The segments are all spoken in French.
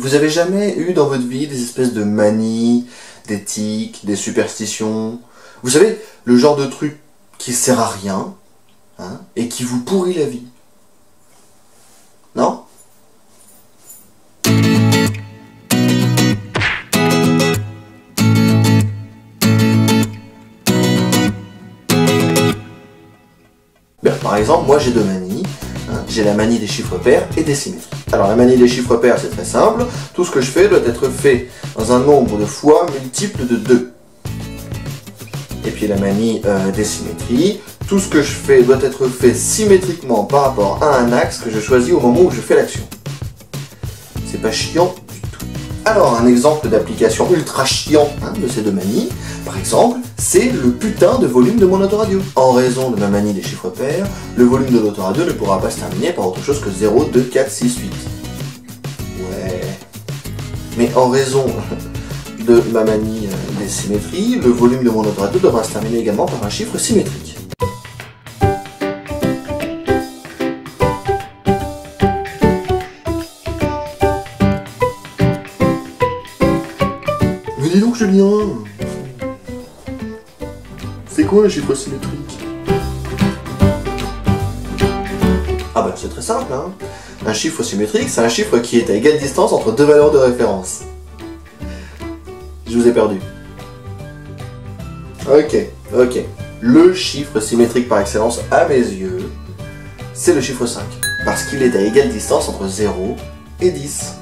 Vous avez jamais eu dans votre vie des espèces de manies, des tics, des superstitions? Vous savez, le genre de truc qui sert à rien, hein, et qui vous pourrit la vie. Non? Bien, par exemple, moi j'ai deux manies. J'ai la manie des chiffres pairs et des symétries. Alors la manie des chiffres pairs, c'est très simple. Tout ce que je fais doit être fait dans un nombre de fois multiple de 2. Et puis la manie des symétries, tout ce que je fais doit être fait symétriquement par rapport à un axe que je choisis au moment où je fais l'action. C'est pas chiant du tout. Alors un exemple d'application ultra chiant de ces deux manies, par exemple, c'est le putain de volume de mon autoradio. En raison de ma manie des chiffres pairs, le volume de l'autoradio ne pourra pas se terminer par autre chose que 0, 2, 4, 6, 8. Ouais. Mais en raison de ma manie des symétries, le volume de mon autoradio devra se terminer également par un chiffre symétrique. Mais dis donc Julien, c'est quoi un chiffre symétrique? Ah bah c'est très simple, hein. Un chiffre symétrique, c'est un chiffre qui est à égale distance entre deux valeurs de référence. Je vous ai perdu. Ok. Le chiffre symétrique par excellence, à mes yeux, c'est le chiffre 5. Parce qu'il est à égale distance entre 0 et 10.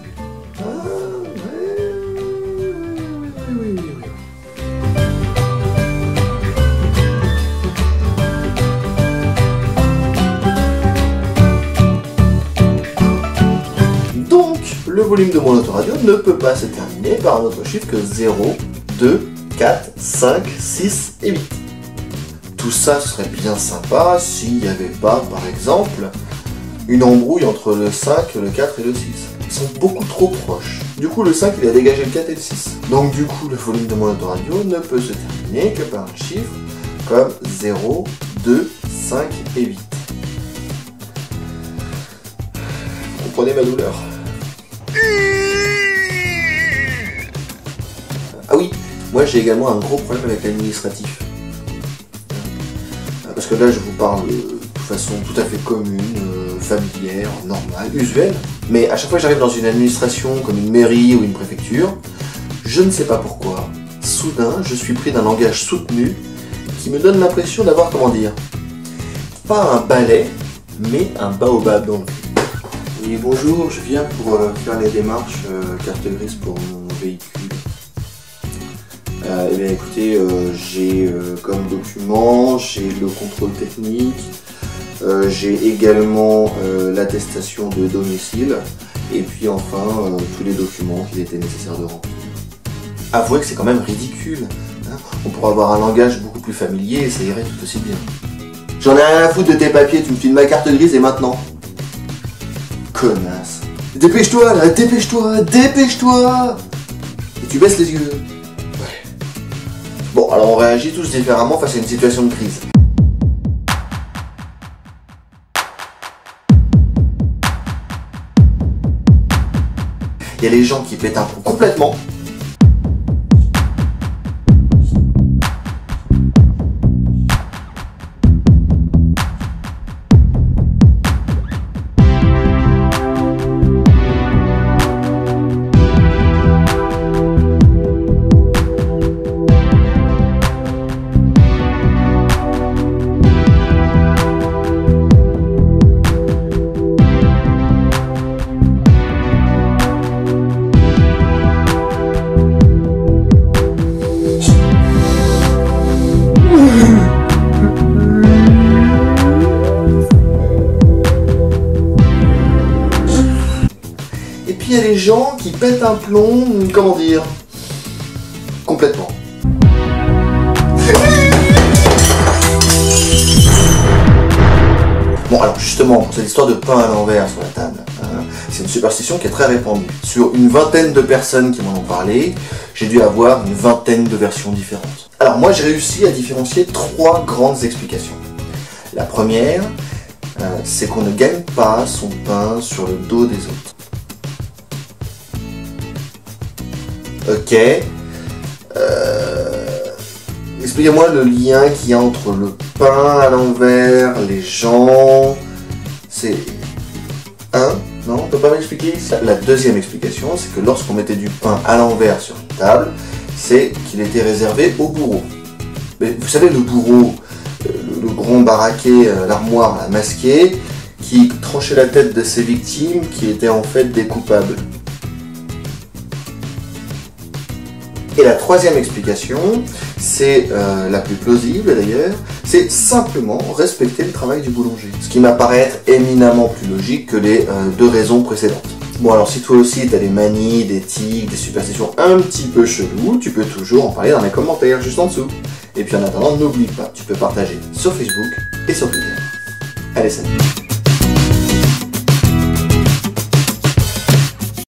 Donc, le volume de mon autoradio ne peut pas se terminer par un autre chiffre que 0, 2, 4, 5, 6 et 8. Tout ça serait bien sympa s'il n'y avait pas, par exemple, une embrouille entre le 5, le 4 et le 6. Ils sont beaucoup trop proches. Du coup, le 5, il a dégagé le 4 et le 6. Donc du coup, le volume de mon autoradio ne peut se terminer que par un chiffre comme 0, 2, 5 et 8. Comprenez ma douleur. Ah oui, moi j'ai également un gros problème avec l'administratif. Parce que là je vous parle de façon tout à fait commune, familière, normale, usuelle. Mais à chaque fois que j'arrive dans une administration comme une mairie ou une préfecture, je ne sais pas pourquoi, soudain je suis pris d'un langage soutenu qui me donne l'impression d'avoir, comment dire, pas un balai, mais un baobab dans le cul. Oui, bonjour, je viens pour faire les démarches carte grise pour mon véhicule. Eh bien écoutez, j'ai comme document, j'ai le contrôle technique, j'ai également l'attestation de domicile, et puis enfin tous les documents qu'il était nécessaire de remplir. Avouez que c'est quand même ridicule, hein. On pourrait avoir un langage beaucoup plus familier et ça irait tout aussi bien. J'en ai rien à foutre de tes papiers, tu me files ma carte grise et maintenant. Connasse. Dépêche-toi là, dépêche-toi. Et tu baisses les yeux. Ouais. Bon, alors on réagit tous différemment face à une situation de crise. Il y a les gens qui pètent un plomb complètement. Et puis il y a les gens qui pètent un plomb, comment dire, complètement. Bon alors justement, pour cette histoire de pain à l'envers sur la table, hein, c'est une superstition qui est très répandue. Sur une vingtaine de personnes qui m'en ont parlé, j'ai dû avoir une vingtaine de versions différentes. Alors moi j'ai réussi à différencier 3 grandes explications. La première, c'est qu'on ne gagne pas son pain sur le dos des autres. Ok. Expliquez-moi le lien qu'il y a entre le pain à l'envers, les gens... C'est... Hein? Non, on peut pas m'expliquer ça. La deuxième explication, c'est que lorsqu'on mettait du pain à l'envers sur une table, c'est qu'il était réservé au bourreau. Mais vous savez, le bourreau, le grand baraquet, l'armoire masqué, qui tranchait la tête de ses victimes, qui étaient en fait des coupables. Et la troisième explication, c'est la plus plausible d'ailleurs, c'est simplement respecter le travail du boulanger. Ce qui m'apparaît être éminemment plus logique que les deux raisons précédentes. Bon alors si toi aussi tu as des manies, des tics, des superstitions un petit peu cheloues, tu peux toujours en parler dans les commentaires juste en dessous. Et puis en attendant, n'oublie pas, tu peux partager sur Facebook et sur Twitter. Allez, salut!